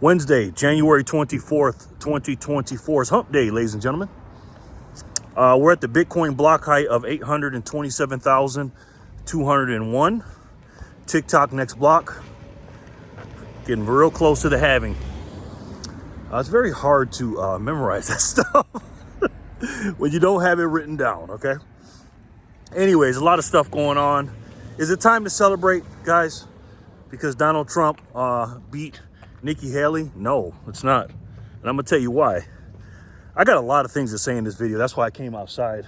Wednesday, January 24th, 2024 is hump day, ladies and gentlemen. We're at the Bitcoin block height of 827,201. TikTok next block. Getting real close to the halving. It's very hard to memorize that stuff when you don't have it written down, okay? Anyways, a lot of stuff going on. Is it time to celebrate, guys? Because Donald Trump beat Nikki Haley? No, it's not. And I'm gonna tell you why. I got a lot of things to say in this video. That's why I came outside.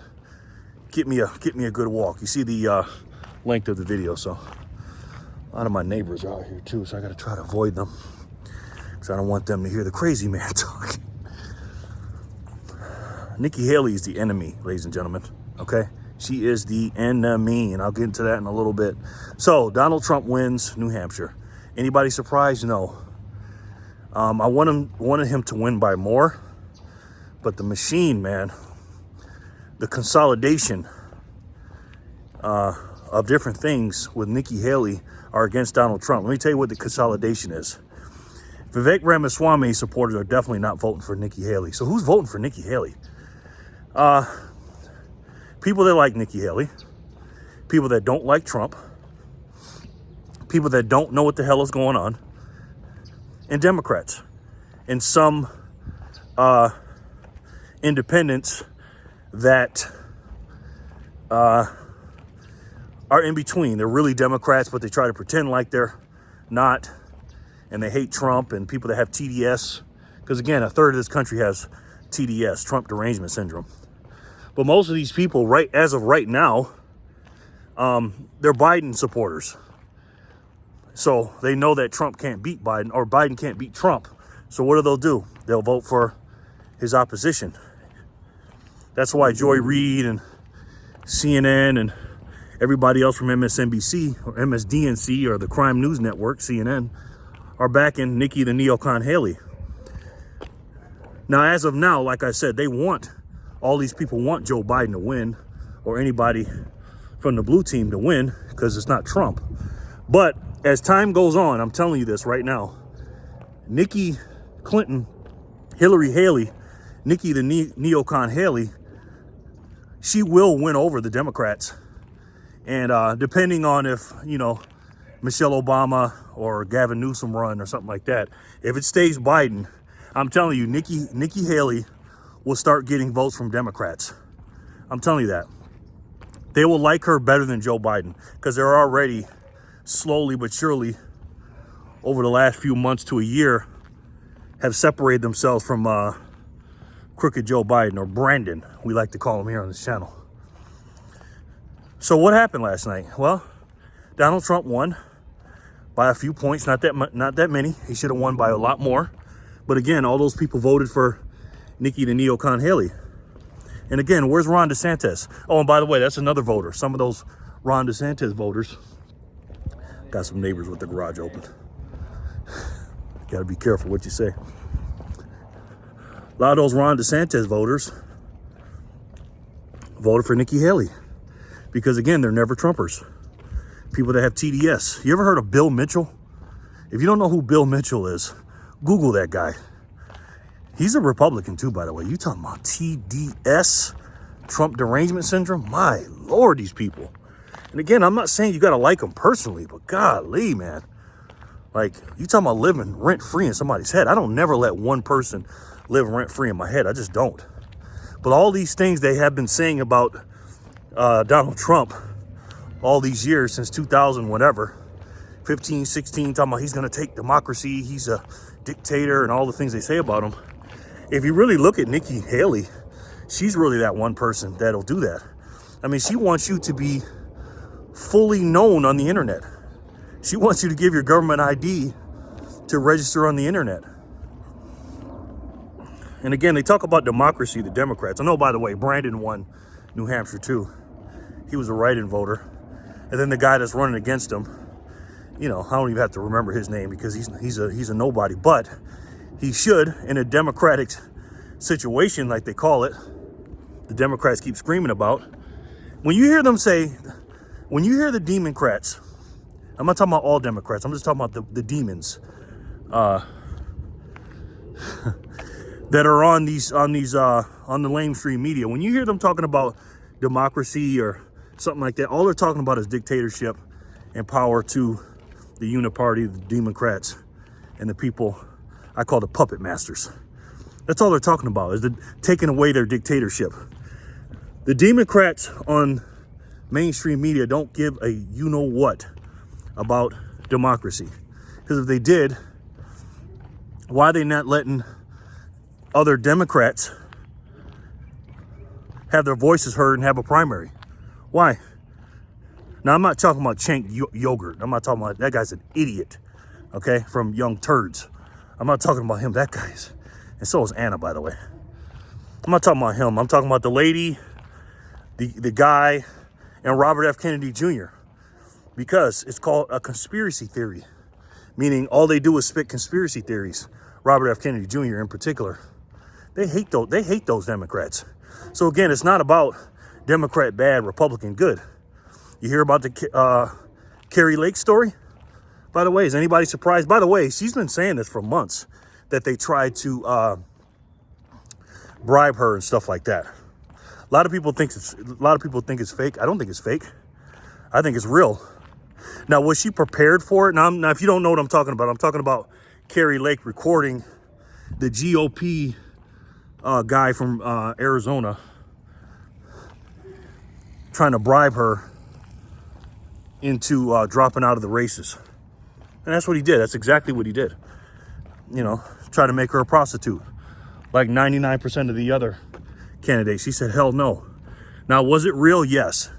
Get me a good walk. You see the length of the video, so a lot of my neighbors are out here too, so I gotta try to avoid them because I don't want them to hear the crazy man talking. Nikki Haley is the enemy, ladies and gentlemen, okay? She is the enemy, and I'll get into that in a little bit. So, Donald Trump wins New Hampshire. Anybody surprised? No. I wanted him to win by more, but the machine, man, the consolidation of different things with Nikki Haley are against Donald Trump. Let me tell you what the consolidation is. Vivek Ramaswamy supporters are definitely not voting for Nikki Haley. So who's voting for Nikki Haley? People that like Nikki Haley, people that don't like Trump, people that don't know what the hell is going on, and Democrats, and some independents that are in between. They're really Democrats, but they try to pretend like they're not, and they hate Trump, and people that have TDS, because again, a third of this country has TDS, Trump derangement syndrome. But most of these people, as of right now, they're Biden supporters. So they know that Trump can't beat Biden, or Biden can't beat Trump. So what do? They'll vote for his opposition. That's why Joy Reid and CNN and everybody else from MSNBC or MSDNC or the Crime News Network, CNN, are backing Nikki the Neocon Haley. Now, as of now, like I said, all these people want Joe Biden to win, or anybody from the blue team to win, because it's not Trump. But as time goes on, I'm telling you this right now, Nikki Clinton, Hillary Haley, Nikki the Neocon Haley, she will win over the Democrats. And depending on if, Michelle Obama or Gavin Newsom run or something like that, if it stays Biden, I'm telling you, Nikki Haley will start getting votes from Democrats. I'm telling you that. They will like her better than Joe Biden, because they're already slowly but surely over the last few months to a year have separated themselves from crooked Joe Biden, or Brandon, we like to call him here on this channel. So what happened last night? Well, Donald Trump won by a few points, not that many. He should have won by a lot more. But again, all those people voted for Nikki the Neocon Haley. And again, where's Ron DeSantis? Oh, and by the way, that's another voter. Some of those Ron DeSantis voters, got some neighbors with the garage open. Got to be careful what you say. A lot of those Ron DeSantis voters voted for Nikki Haley because, again, they're never Trumpers. People that have TDS. You ever heard of Bill Mitchell? If you don't know who Bill Mitchell is, Google that guy. He's a Republican too, by the way. You talking about TDS, Trump derangement syndrome? My Lord, these people. And again, I'm not saying you got to like them personally, but golly, man. Like, you talking about living rent-free in somebody's head. I don't never let one person live rent-free in my head. I just don't. But all these things they have been saying about Donald Trump all these years, since 2000, whatever, 15, 16, talking about he's going to take democracy, he's a dictator, and all the things they say about him. If you really look at Nikki Haley, she's really that one person that'll do that. I mean, she wants you to be fully known on the internet. She wants you to give your government ID to register on the internet. And again, they talk about democracy, the Democrats. I know, by the way, Brandon won New Hampshire too. He was a write-in voter. And then the guy that's running against him, I don't even have to remember his name because he's a nobody. But he should, in a democratic situation like they call it, the Democrats keep screaming about. When you hear them say, when you hear the Democrats, I'm not talking about all Democrats, I'm just talking about the demons. that are on the mainstream media. When you hear them talking about democracy or something like that, all they're talking about is dictatorship and power to the Uniparty, the Democrats, and the people I call the puppet masters. That's all they're talking about, is taking away their dictatorship. The Democrats on mainstream media don't give a you-know-what about democracy. Because if they did, why are they not letting other Democrats have their voices heard and have a primary? Why? Now, I'm not talking about Chank Yogurt. I'm not talking about, that guy's an idiot, okay, from Young Turds. I'm not talking about him. That guy's, and so is Anna, by the way. I'm not talking about him. I'm talking about the lady, the guy, and Robert F. Kennedy Jr. Because it's called a conspiracy theory, meaning all they do is spit conspiracy theories. Robert F. Kennedy Jr. in particular. They hate those Democrats. So again, it's not about Democrat bad, Republican good. You hear about the Kari Lake story? By the way, is anybody surprised? By the way, she's been saying this for months, that they tried to bribe her and stuff like that. A lot of people think it's fake. I don't think it's fake. I think it's real. Now, was she prepared for it? Now, if you don't know what I'm talking about Kari Lake recording the GOP guy from Arizona trying to bribe her into dropping out of the races. And that's what he did. That's exactly what he did. You know, try to make her a prostitute. Like 99% of the other candidates. She said, hell no. Now, was it real? Yes.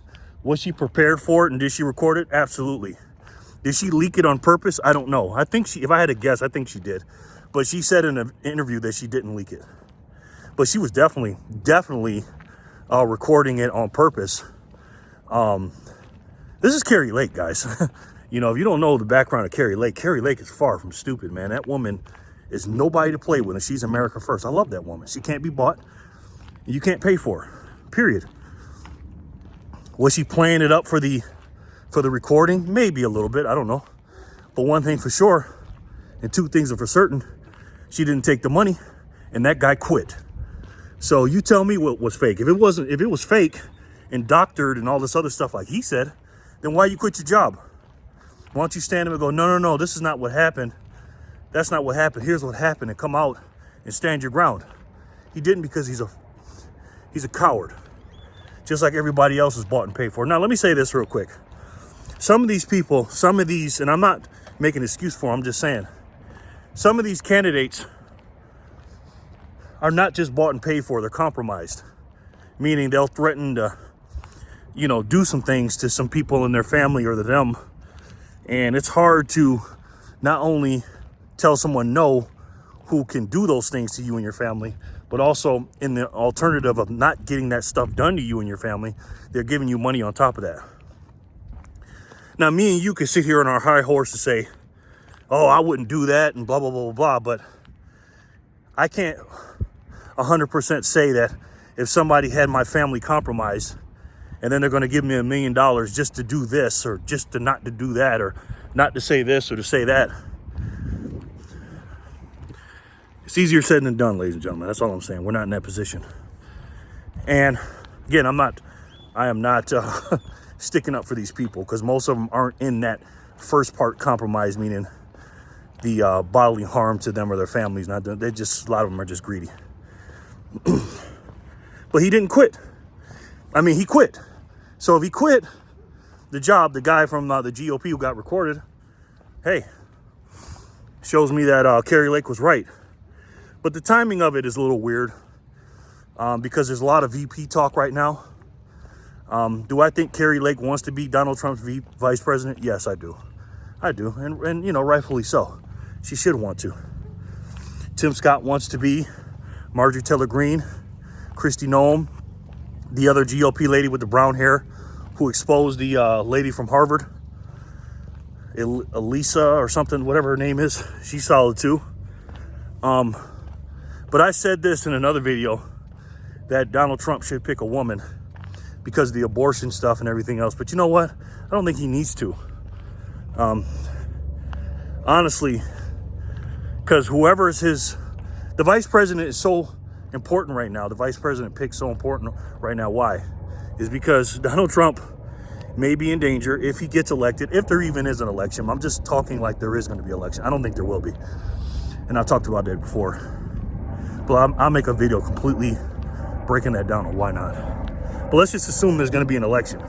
Was she prepared for it and did she record it? Absolutely. Did she leak it on purpose? I don't know. I think if I had to guess, I think she did. But she said in an interview that she didn't leak it. But she was definitely recording it on purpose. This is Kari Lake, guys. You know, if you don't know the background of Kari Lake is far from stupid, man. That woman is nobody to play with, and she's America first. I love that woman. She can't be bought. You can't pay for her, period. Was she playing it up for the recording? Maybe a little bit, I don't know. But one thing for sure, and two things are for certain, she didn't take the money, and that guy quit. So you tell me what was fake. If it was fake and doctored and all this other stuff like he said, then why you quit your job? Why don't you stand up and go, no, this is not what happened. That's not what happened. Here's what happened, and come out and stand your ground. He didn't because he's a coward. Just like everybody else is bought and paid for. Now, let me say this real quick. Some of these, and I'm not making an excuse for them, I'm just saying, some of these candidates are not just bought and paid for, they're compromised. Meaning they'll threaten to, do some things to some people in their family or to them. And it's hard to not only tell someone no who can do those things to you and your family, but also in the alternative of not getting that stuff done to you and your family, they're giving you money on top of that. Now, me and you can sit here on our high horse to say, oh, I wouldn't do that and blah, blah, blah, blah, blah. But I can't 100% say that if somebody had my family compromised and then they're going to give me $1 million just to do this or just to not to do that or not to say this or to say that. It's easier said than done, ladies and gentlemen. That's all I'm saying. We're not in that position. And again, I am not sticking up for these people because most of them aren't in that first part compromise, meaning the bodily harm to them or their families. A lot of them are just greedy. But he didn't quit. He quit. So if he quit the job, the guy from the GOP who got recorded, hey, shows me that Kari Lake was right. But the timing of it is a little weird because there's a lot of VP talk right now. Do I think Kari Lake wants to be Donald Trump's vice president? Yes, I do. And rightfully so. She should want to. Tim Scott wants to be Marjorie Taylor Greene, Kristi Noem, the other GOP lady with the brown hair who exposed the lady from Harvard, Elisa or something, whatever her name is. She's solid too. But I said this in another video that Donald Trump should pick a woman because of the abortion stuff and everything else. But you know what? I don't think he needs to. Honestly, because whoever is his The vice president is so important right now. The vice president pick so important right now. Why? Is because Donald Trump may be in danger if he gets elected, if there even is an election. I'm just talking like there is going to be an election. I don't think there will be. And I've talked about that before. But I'll make a video completely breaking that down on why not. But let's just assume there's going to be an election.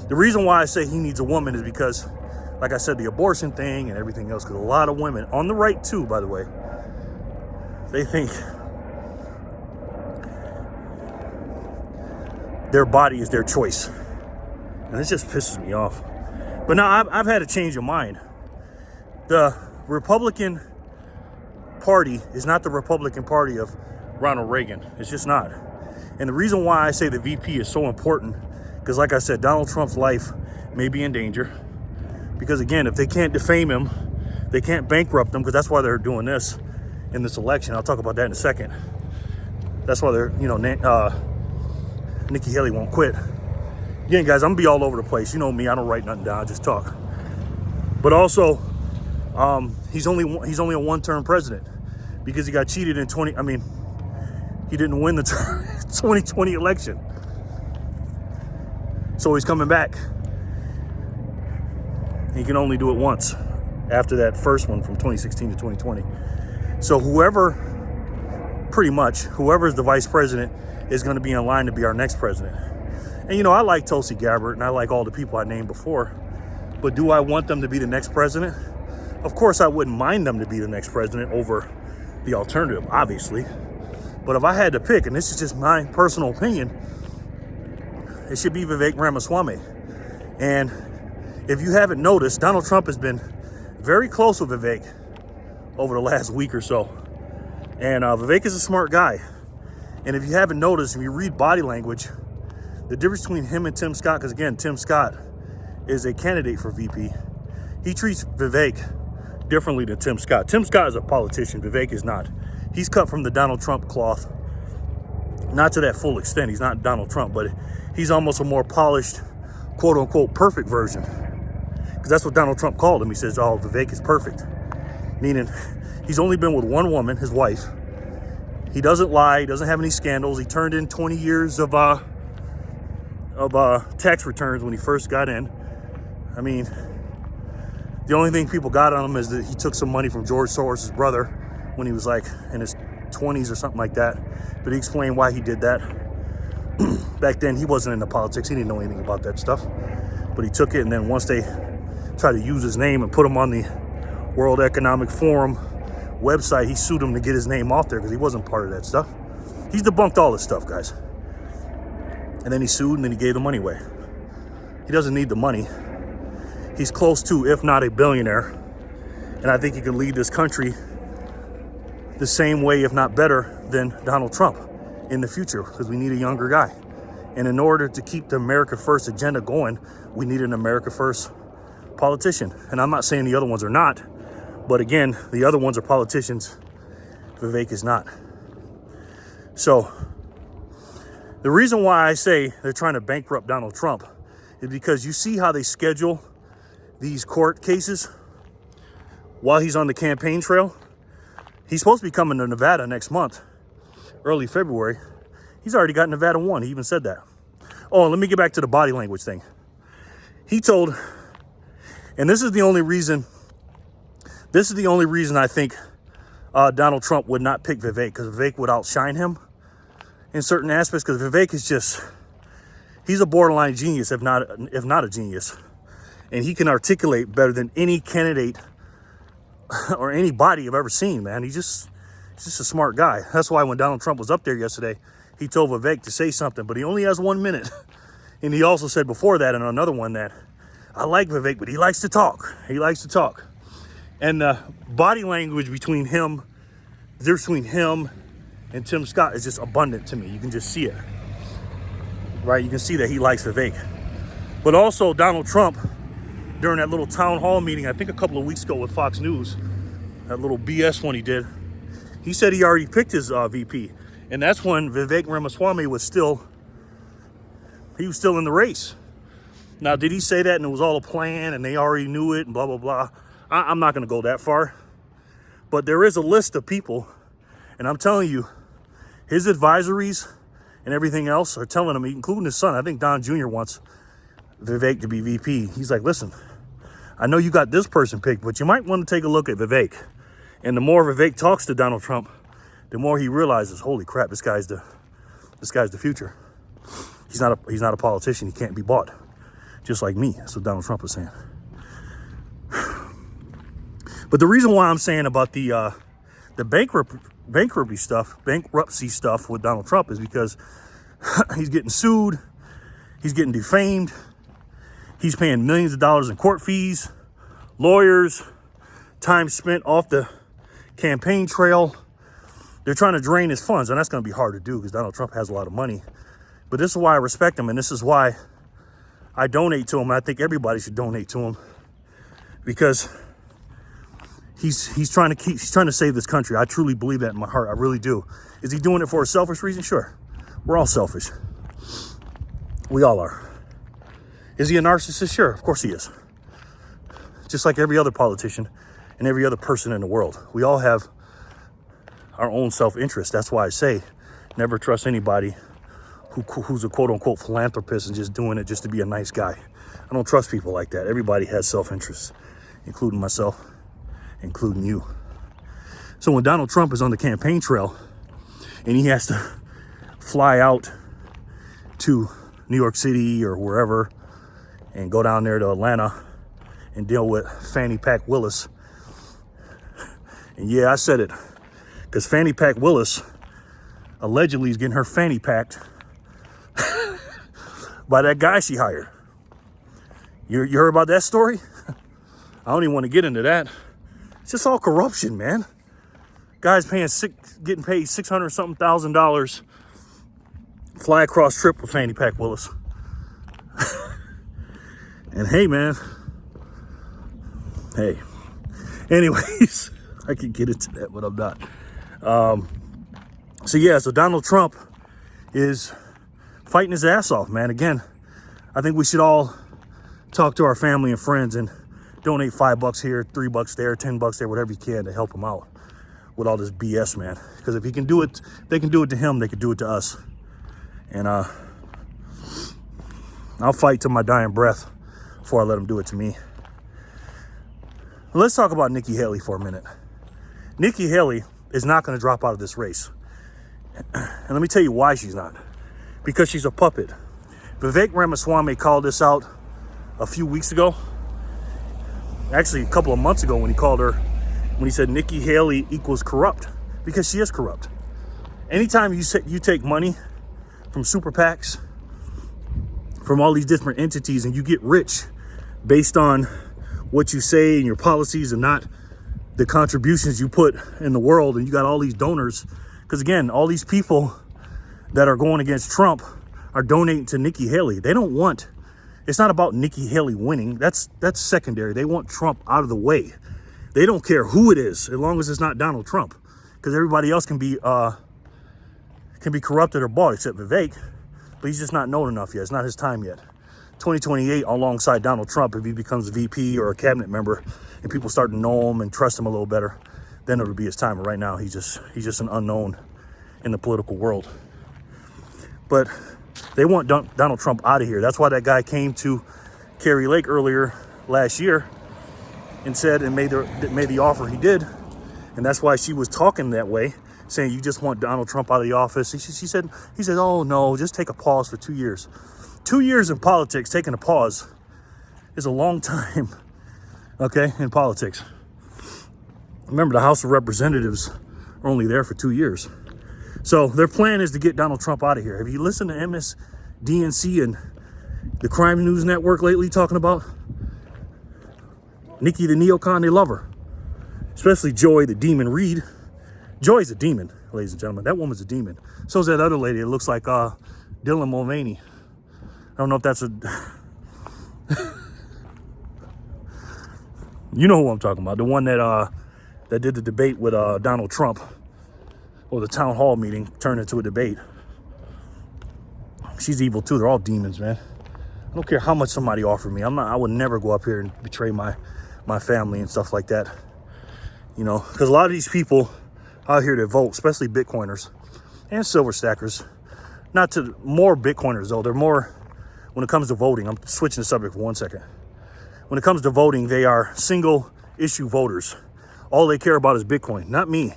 The reason why I say he needs a woman is because, like I said, the abortion thing and everything else, because a lot of women, on the right too, by the way, they think their body is their choice. And it just pisses me off. But now I've had a change of mind. The Republican Party is not the Republican Party of Ronald Reagan. It's just not. And the reason why I say the VP is so important, because like I said, Donald Trump's life may be in danger. Because again, if they can't defame him, they can't bankrupt him, because that's why they're doing this in this election. I'll talk about that in a second. That's why they're, Nikki Haley won't quit. Again, guys, I'm gonna be all over the place. You know me, I don't write nothing down, I just talk. But also, he's only a one-term president because he got cheated in he didn't win the 2020 election. So he's coming back. He can only do it once after that first one from 2016 to 2020. So whoever's the vice president is going to be in line to be our next president. And I like Tulsi Gabbard and I like all the people I named before, but do I want them to be the next president? Of course, I wouldn't mind them to be the next president over the alternative, obviously. But if I had to pick, and this is just my personal opinion, it should be Vivek Ramaswamy. And if you haven't noticed, Donald Trump has been very close with Vivek over the last week or so. And Vivek is a smart guy. And if you haven't noticed, if you read body language, the difference between him and Tim Scott, because again, Tim Scott is a candidate for VP. He treats Vivek differently than Tim Scott. Tim Scott is a politician. Vivek is not. He's cut from the Donald Trump cloth. Not to that full extent. He's not Donald Trump, but he's almost a more polished, quote unquote, perfect version. Because that's what Donald Trump called him. He says, oh, Vivek is perfect. Meaning he's only been with one woman, his wife. He doesn't lie. He doesn't have any scandals. He turned in 20 years of tax returns when he first got in. I mean, the only thing people got on him is that he took some money from George Soros' brother when he was like in his 20s or something like that. But he explained why he did that. Back then, he wasn't into politics. He didn't know anything about that stuff. But he took it, and then once they tried to use his name and put him on the World Economic Forum website, he sued him to get his name off there because he wasn't part of that stuff. He's debunked all this stuff, guys. And then he sued, and then he gave the money away. He doesn't need the money. He's close to, if not a billionaire. And I think he can lead this country the same way, if not better, than Donald Trump in the future, because we need a younger guy. And in order to keep the America First agenda going, we need an America First politician. And I'm not saying the other ones are not, but again, the other ones are politicians. Vivek is not. So the reason why I say they're trying to bankrupt Donald Trump is because you see how they schedule these court cases while he's on the campaign trail. He's supposed to be coming to Nevada next month, early February. He's already got Nevada won. He even said that. Oh, let me get back to the body language thing. He told, and this is the only reason I think Donald Trump would not pick Vivek, because Vivek would outshine him in certain aspects, because Vivek is he's a borderline genius, if not a genius. And he can articulate better than any candidate or anybody I've ever seen, man. He's just a smart guy. That's why when Donald Trump was up there yesterday, he told Vivek to say something, but he only has 1 minute. And he also said before that in another one that, I like Vivek, but he likes to talk. He likes to talk. And the body language between him and Tim Scott is just abundant to me. You can just see it, right? You can see that he likes Vivek. But also Donald Trump, during that little town hall meeting, I think a couple of weeks ago with Fox News, that little BS one he did, he said he already picked his VP. And that's when Vivek Ramaswamy was still in the race. Now, did he say that and it was all a plan and they already knew it and blah, blah, blah? I'm not going to go that far. But there is a list of people And I'm telling you, his advisories and everything else are telling him, including his son, I think Don Jr. wants Vivek to be VP. He's like, listen, I know you got this person picked, but you might want to take a look at Vivek. And the more Vivek talks to Donald Trump, the more he realizes, holy crap, this guy's the future. He's not a politician. He can't be bought. Just like me. That's what Donald Trump was saying. But the reason why I'm saying about the bankruptcy stuff with Donald Trump is because he's getting sued, he's getting defamed, he's paying millions of dollars in court fees, lawyers, time spent off the campaign trail. They're trying to drain his funds, and that's going to be hard to do because Donald Trump has a lot of money. But this is why I respect him, and this is why I donate to him. I think everybody should donate to him because he's trying to save this country. I truly believe that in my heart. I really do. Is he doing it for a selfish reason? Sure. We're all selfish. We all are. Is he a narcissist? Sure, of course he is. Just like every other politician and every other person in the world. We all have our own self-interest. That's why I say never trust anybody who's a quote-unquote philanthropist and just doing it just to be a nice guy. I don't trust people like that. Everybody has self-interest, including myself, including you. So when Donald Trump is on the campaign trail and he has to fly out to New York City or wherever and go down there to Atlanta and deal with Fannie Pack Willis. And yeah, I said it, because Fannie Pack Willis allegedly is getting her fanny packed by that guy she hired. You heard about that story? I don't even want to get into that. It's just all corruption, man. Guys getting paid $600-something, fly across trip with Fannie Pack Willis. And hey, man. Hey. Anyways, I could get into that, but I'm not. So Donald Trump is fighting his ass off, man. Again, I think we should all talk to our family and friends and donate $5 here, $3 there, $10 there, whatever you can to help him out with all this BS, man. Because if he can do it, they can do it to him, they can do it to us. And I'll fight to my dying breath before I let him do it to me. Let's talk about Nikki Haley for a minute. Nikki Haley is not going to drop out of this race. And let me tell you why she's not. Because she's a puppet. Vivek Ramaswamy called this out a few weeks ago. Actually, a couple of months ago when he called her, when he said Nikki Haley equals corrupt. Because she is corrupt. Anytime you take money from super PACs, from all these different entities, and you get rich based on what you say and your policies and not the contributions you put in the world, and you got all these donors, because again, all these people that are going against Trump are donating to Nikki Haley. They don't want, it's not about Nikki Haley winning. That's secondary. They want Trump out of the way. They don't care who it is, as long as it's not Donald Trump, because everybody else can be corrupted or bought except Vivek, but he's just not known enough yet. It's not his time yet. 2028 alongside Donald Trump, if he becomes a VP or a cabinet member and people start to know him and trust him a little better, then it'll be his time. But right now, he's just an unknown in the political world. But they want Donald Trump out of here. That's why that guy came to Kari Lake earlier last year and said and made the offer he did. And that's why she was talking that way, saying you just want Donald Trump out of the office. He said, oh no, just take a pause for 2 years. 2 years in politics, taking a pause is a long time, okay, in politics. Remember, the House of Representatives are only there for 2 years. So their plan is to get Donald Trump out of here. Have you listened to Ammous, DNC, and the Crime News Network lately talking about Nikki the neocon? They love her. Especially Joy the Demon Reed. Joy's a demon, ladies and gentlemen. That woman's a demon. So's that other lady. It looks like Dylan Mulvaney. I don't know if that's a... You know who I'm talking about. The one that did the debate with Donald Trump. Or the town hall meeting turned into a debate. She's evil too. They're all demons, man. I don't care how much somebody offered me. I would never go up here and betray my family and stuff like that. You know, because a lot of these people out here that vote, especially Bitcoiners and silver stackers. Not to more Bitcoiners though. They're more, when it comes to voting, I'm switching the subject for 1 second. When it comes to voting, they are single issue voters. All they care about is Bitcoin, not me.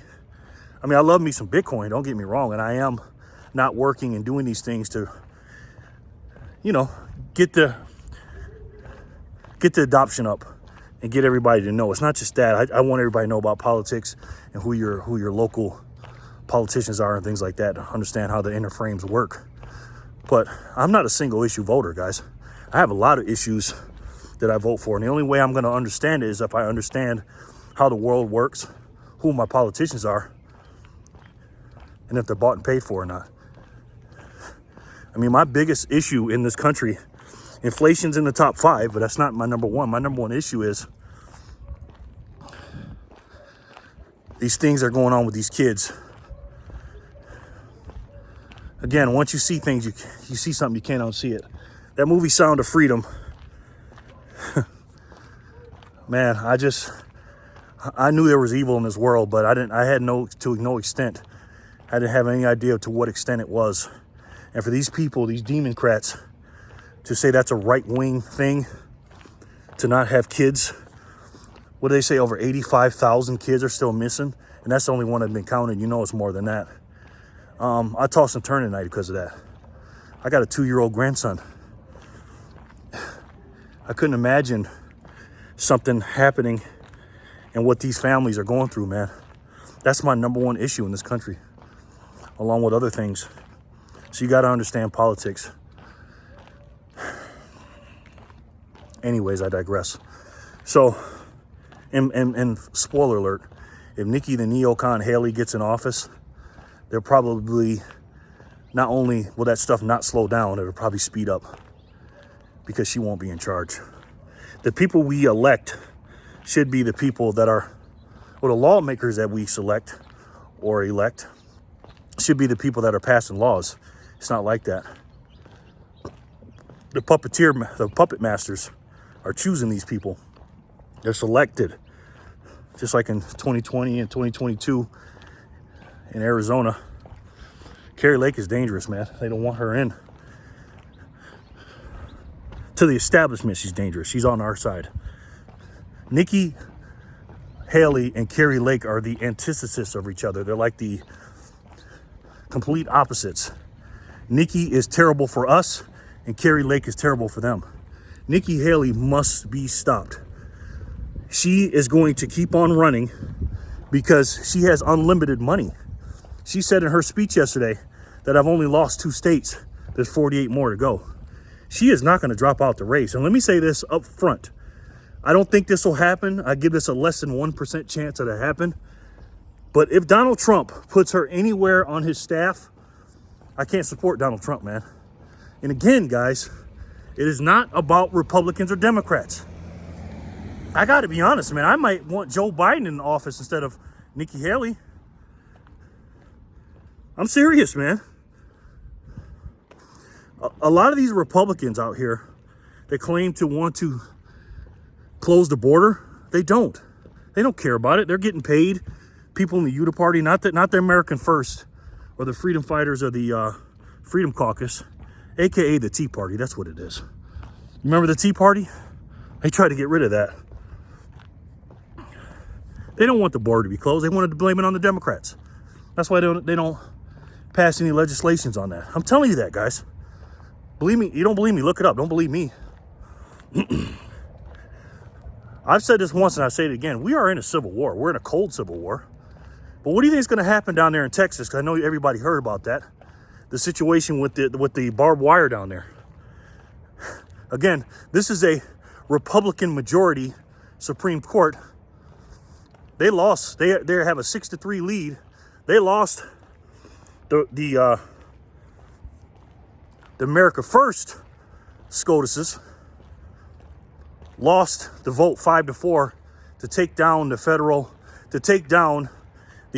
I mean, I love me some Bitcoin, don't get me wrong. And I am not working and doing these things to, you know, get the adoption up and get everybody to know. It's not just that. I want everybody to know about politics and who your local politicians are and things like that, to understand how the inner frames work. But I'm not a single issue voter, guys. I have a lot of issues that I vote for. And the only way I'm going to understand it is if I understand how the world works, who my politicians are, and if they're bought and paid for or not. I mean, my biggest issue in this country, inflation's in the top 5, but that's not my number one. My number one issue is these things that are going on with these kids. Again, once you see things, you see something, you can't unsee it. That movie Sound of Freedom, man, I knew there was evil in this world, but I had to no extent. I didn't have any idea to what extent it was. And for these people, these democrats, to say that's a right-wing thing, to not have kids, what do they say, over 85,000 kids are still missing? And that's the only one that's been counted. You know it's more than that. I tossed and turned tonight because of that. I got a 2-year-old grandson. I couldn't imagine something happening and what these families are going through, man. That's my number one issue in this country, along with other things. So you got to understand politics. Anyways, I digress. So, and spoiler alert, if Nikki the neocon Haley gets in office, they'll probably, not only will that stuff not slow down, it'll probably speed up because she won't be in charge. The people we elect should be the people that are, or the lawmakers that we select or elect should be the people that are passing laws. It's not like that. The puppet masters are choosing these people. They're selected, just like in 2020 and 2022 in Arizona. Kari Lake is dangerous, man. They don't want her in. To the establishment, she's dangerous. She's on our side. Nikki Haley and Kari Lake are the antithesis of each other. They're like the complete opposites. Nikki is terrible for us, and Kari Lake is terrible for them. Nikki Haley must be stopped. She is going to keep on running because she has unlimited money. She said in her speech yesterday that I've only lost 2 states. There's 48 more to go. She is not going to drop out the race. And let me say this up front. I don't think this will happen. I give this a less than 1% chance that it happen. But if Donald Trump puts her anywhere on his staff, I can't support Donald Trump, man. And again, guys, it is not about Republicans or Democrats. I got to be honest, man. I might want Joe Biden in office instead of Nikki Haley. I'm serious, man. A lot of these Republicans out here that claim to want to close the border, they don't. They don't care about it. They're getting paid. People in the Utah Party, not the American First or the Freedom Fighters or the Freedom Caucus, aka the Tea Party. That's what it is. Remember the Tea Party? They tried to get rid of that. They don't want the border to be closed. They wanted to blame it on the Democrats. That's why they don't pass any legislations on that. I'm telling you that, guys. Believe me. You don't believe me, look it up. Don't believe me. I've said this once and I say it again. We are in a civil war. We're in a cold civil war. But what do you think is going to happen down there in Texas? Because I know everybody heard about that. The situation with the barbed wire down there. Again, this is a Republican majority Supreme Court. They lost. They have a 6-3 lead. They lost the America First SCOTUS's, lost the vote 5-4 to take down the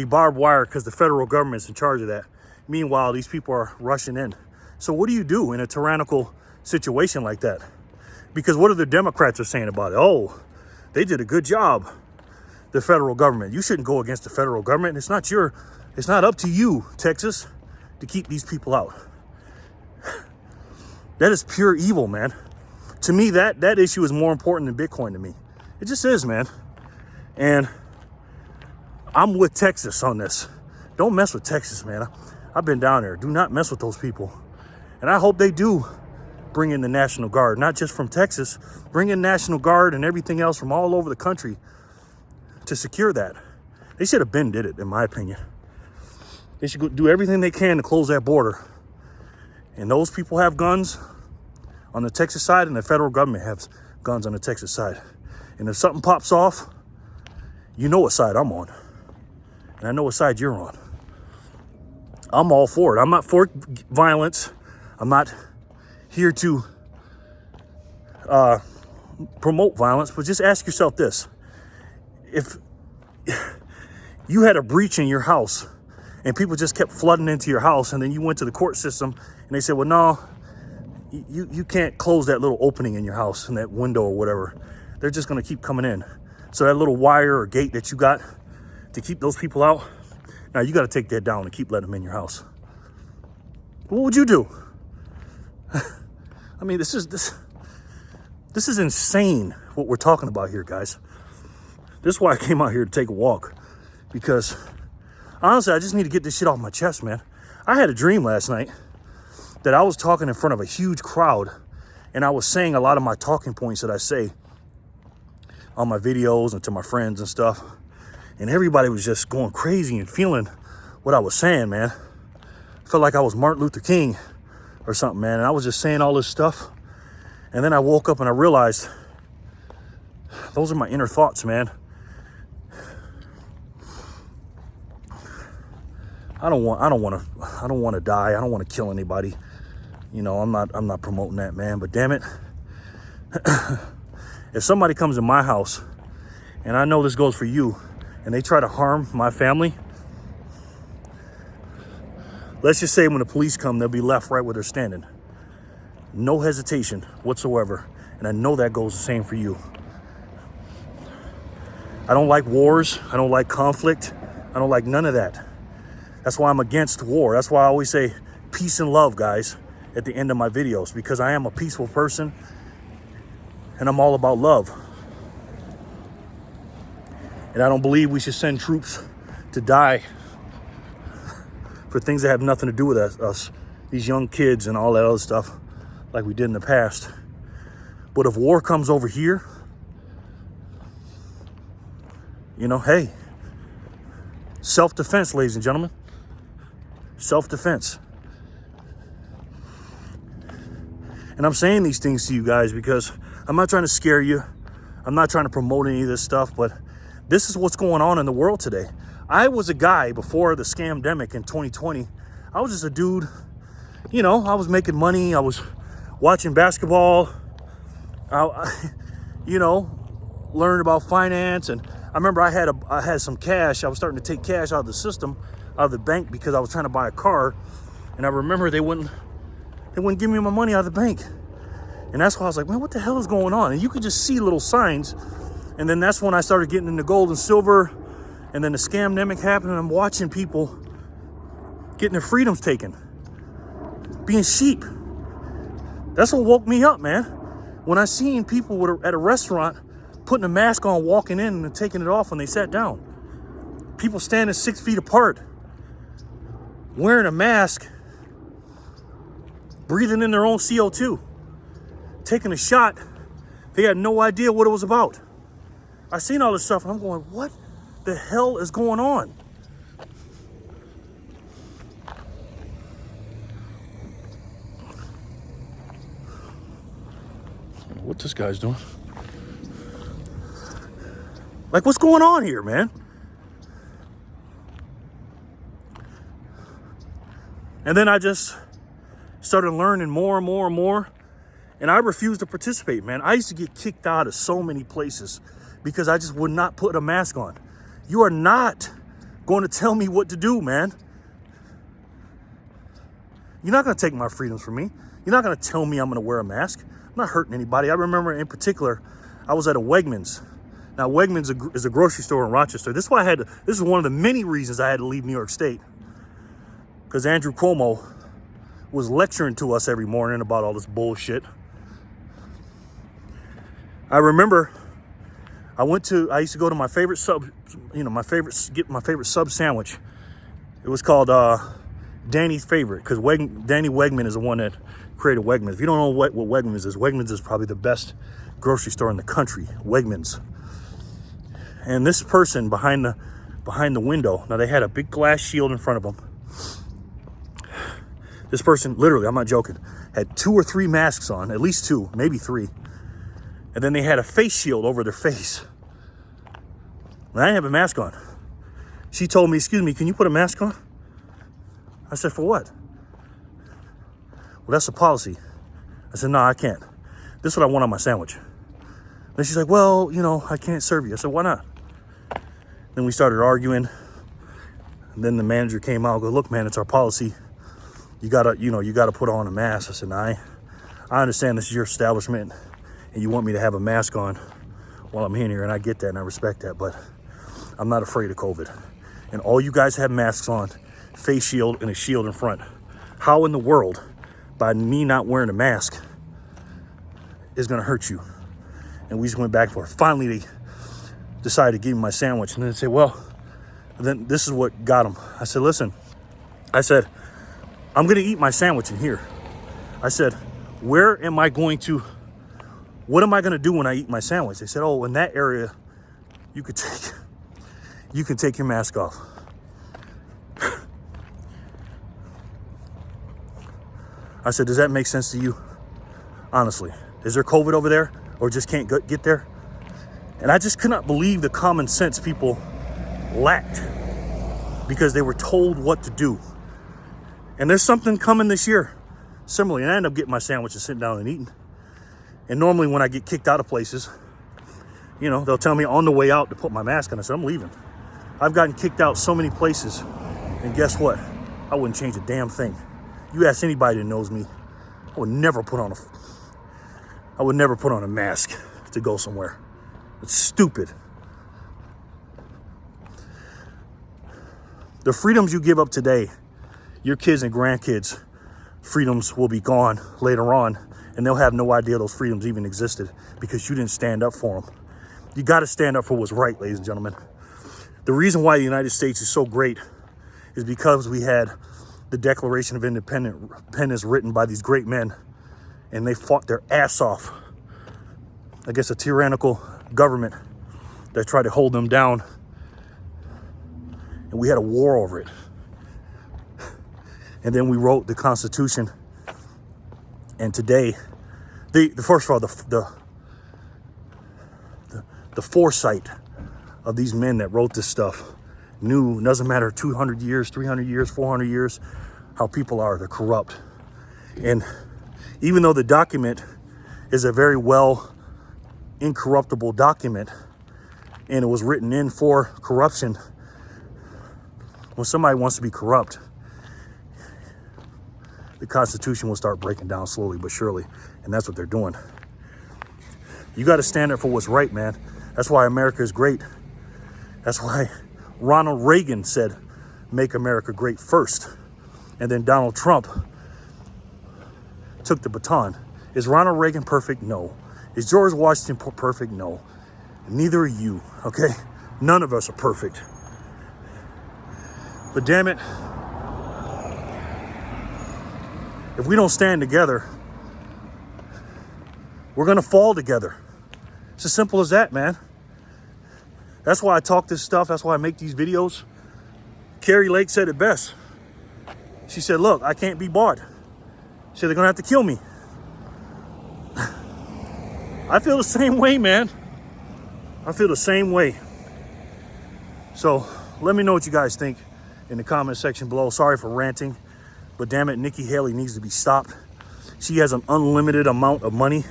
barbed wire because the federal government's in charge of that. Meanwhile, these people are rushing in. So what do you do in a tyrannical situation like that? Because what are the Democrats are saying about it? Oh, they did a good job. the federal government. You shouldn't go against the federal government. It's not up to you, Texas, to keep these people out. That is pure evil, man. To me, that issue is more important than Bitcoin to me. It just is, man. And I'm with Texas on this. Don't mess with Texas, man. I've been down there. Do not mess with those people. And I hope they do bring in the National Guard, not just from Texas. Bring in National Guard and everything else from all over the country to secure that. They should have did it, in my opinion. They should do everything they can to close that border. And those people have guns on the Texas side, and the federal government has guns on the Texas side. And if something pops off, you know what side I'm on. And I know what side you're on. I'm all for it. I'm not for violence. I'm not here to promote violence, but just ask yourself this. If you had a breach in your house and people just kept flooding into your house, and then you went to the court system and they said, well, no, you can't close that little opening in your house and that window or whatever. They're just going to keep coming in. So that little wire or gate that you got to keep those people out, now you got to take that down and keep letting them in your house. What would you do? I mean, this is insane what we're talking about here, guys. This is why I came out here to take a walk, because honestly, I just need to get this shit off my chest, man. I had a dream last night that I was talking in front of a huge crowd, and I was saying a lot of my talking points that I say on my videos and to my friends and stuff. And everybody was just going crazy and feeling what I was saying, man. I felt like I was Martin Luther King or something, man. And I was just saying all this stuff. And then I woke up and I realized those are my inner thoughts, man. I don't want to die. I don't want to kill anybody. You know, I'm not promoting that, man. But damn it, if somebody comes in my house, and I know this goes for you, and they try to harm my family, let's just say when the police come, they'll be left right where they're standing. No hesitation whatsoever. And I know that goes the same for you. I don't like wars. I don't like conflict. I don't like none of that. That's why I'm against war. That's why I always say peace and love, guys, at the end of my videos, because I am a peaceful person and I'm all about love. And I don't believe we should send troops to die for things that have nothing to do with us, these young kids and all that other stuff like we did in the past. But if war comes over here, you know, hey, self-defense, ladies and gentlemen. Self-defense. And I'm saying these things to you guys because I'm not trying to scare you. I'm not trying to promote any of this stuff, but this is what's going on in the world today. I was a guy before the scamdemic in 2020. I was just a dude, you know, I was making money. I was watching basketball. You know, learned about finance. And I remember I had some cash. I was starting to take cash out of the system, out of the bank, because I was trying to buy a car. And I remember they wouldn't give me my money out of the bank. And that's why I was like, man, what the hell is going on? And you could just see little signs. And then that's when I started getting into gold and silver. And then the scamdemic happened, and I'm watching people getting their freedoms taken, being sheep. That's what woke me up, man. When I seen people at a restaurant putting a mask on, walking in and taking it off when they sat down. People standing 6 feet apart, wearing a mask, breathing in their own CO2, taking a shot. They had no idea what it was about. I seen all this stuff and I'm going, what the hell is going on? What this guy's doing? Like, what's going on here, man? And then I just started learning more and more and more. And I refused to participate, man. I used to get kicked out of so many places because I just would not put a mask on. You are not going to tell me what to do, man. You're not going to take my freedoms from me. You're not going to tell me I'm going to wear a mask. I'm not hurting anybody. I remember in particular, I was at a Wegmans Now, Wegmans is a grocery store in Rochester. This is one of the many reasons I had to leave New York State. Because Andrew Cuomo was lecturing to us every morning about all this bullshit. I remember I used to go to my favorite sub, get my favorite sub sandwich. It was called Danny's Favorite, because Danny Wegman is the one that created Wegmans. If you don't know what Wegmans is probably the best grocery store in the country, Wegmans. And this person behind the window, now they had a big glass shield in front of them. This person, literally, I'm not joking, had 2 or 3 masks on, at least 2, maybe 3. And then they had a face shield over their face. And I didn't have a mask on. She told me, excuse me, can you put a mask on? I said, for what? Well, that's a policy. I said, no, I can't. This is what I want on my sandwich. Then she's like, well, I can't serve you. I said, why not? Then we started arguing. And then the manager came out and go, look, man, it's our policy. You gotta put on a mask. I said, nah, I understand this is your establishment and you want me to have a mask on while I'm in here, and I get that and I respect that, but I'm not afraid of COVID. And all you guys have masks on, face shield and a shield in front. How in the world, by me not wearing a mask, is gonna hurt you? And we just went back and forth. Finally, they decided to give me my sandwich, and then they said, well, then this is what got them. I said, listen, I'm gonna eat my sandwich in here. I said, what am I gonna do when I eat my sandwich? They said, oh, in that area, you can take your mask off. I said, does that make sense to you? Honestly, is there COVID over there, or just can't get there? And I just could not believe the common sense people lacked because they were told what to do. And there's something coming this year, similarly. And I end up getting my sandwich and sitting down and eating. And normally when I get kicked out of places, they'll tell me on the way out to put my mask on. I said, I'm leaving. I've gotten kicked out so many places. And guess what? I wouldn't change a damn thing. You ask anybody that knows me, I would never put on a mask to go somewhere. It's stupid. The freedoms you give up today, your kids and grandkids' freedoms will be gone later on, and they'll have no idea those freedoms even existed because you didn't stand up for them. You got to stand up for what's right, ladies and gentlemen. The reason why the United States is so great is because we had the Declaration of Independence written by these great men, and they fought their ass off against a tyrannical government that tried to hold them down, and we had a war over it. And then we wrote the Constitution. And today, first of all, the foresight of these men that wrote this stuff knew, doesn't matter 200 years, 300 years, 400 years, how people are, they're corrupt. And even though the document is a very well incorruptible document, and it was written in for corruption, when somebody wants to be corrupt, the Constitution will start breaking down slowly but surely. And that's what they're doing. You got to stand up for what's right, man. That's why America is great. That's why Ronald Reagan said, make America great first. And then Donald Trump took the baton. Is Ronald Reagan perfect? No. Is George Washington perfect? No. Neither are you, okay? None of us are perfect. But damn it, if we don't stand together, we're gonna fall together. It's as simple as that, man. That's why I talk this stuff. That's why I make these videos. Kari Lake said it best. She said, look, I can't be bought. She said, they're gonna have to kill me. I feel the same way, man. I feel the same way. So let me know what you guys think in the comment section below. Sorry for ranting. But damn it, Nikki Haley needs to be stopped. She has an unlimited amount of money,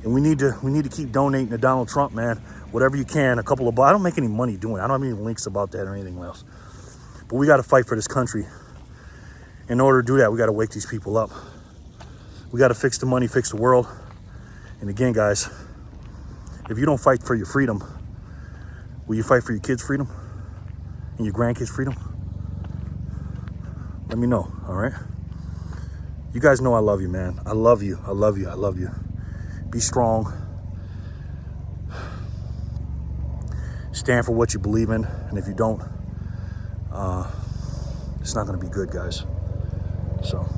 and we need to keep donating to Donald Trump, man. Whatever you can, I don't make any money doing it. I don't have any links about that or anything else. But we got to fight for this country. In order to do that, we got to wake these people up. We got to fix the money, fix the world. And again, guys, if you don't fight for your freedom, Will you fight for your kids' freedom and your grandkids' freedom? Let me know, all right? You guys know I love you, man. I love you. I love you. I love you. Be strong. Stand for what you believe in. And if you don't, it's not going to be good, guys. So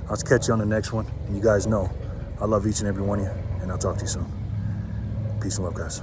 I'll catch you on the next one. And you guys know I love each and every one of you. And I'll talk to you soon. Peace and love, guys.